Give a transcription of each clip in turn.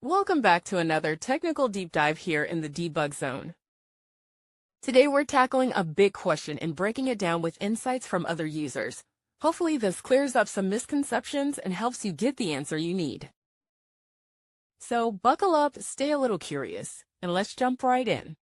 Welcome back to another technical deep dive here in the debug zone. Today we're tackling a big question and breaking it down with insights from other users. Hopefully this clears up some misconceptions and helps you get the answer you need. So buckle up, stay a little curious, and let's jump right in.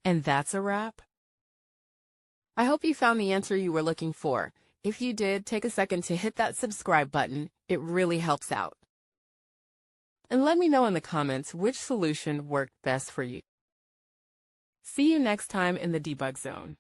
And that's a wrap. I hope you found the answer you were looking for. If you did, take a second to hit that subscribe button. It really helps out. And let me know in the comments which solution worked best for you. See you next time in the debug zone.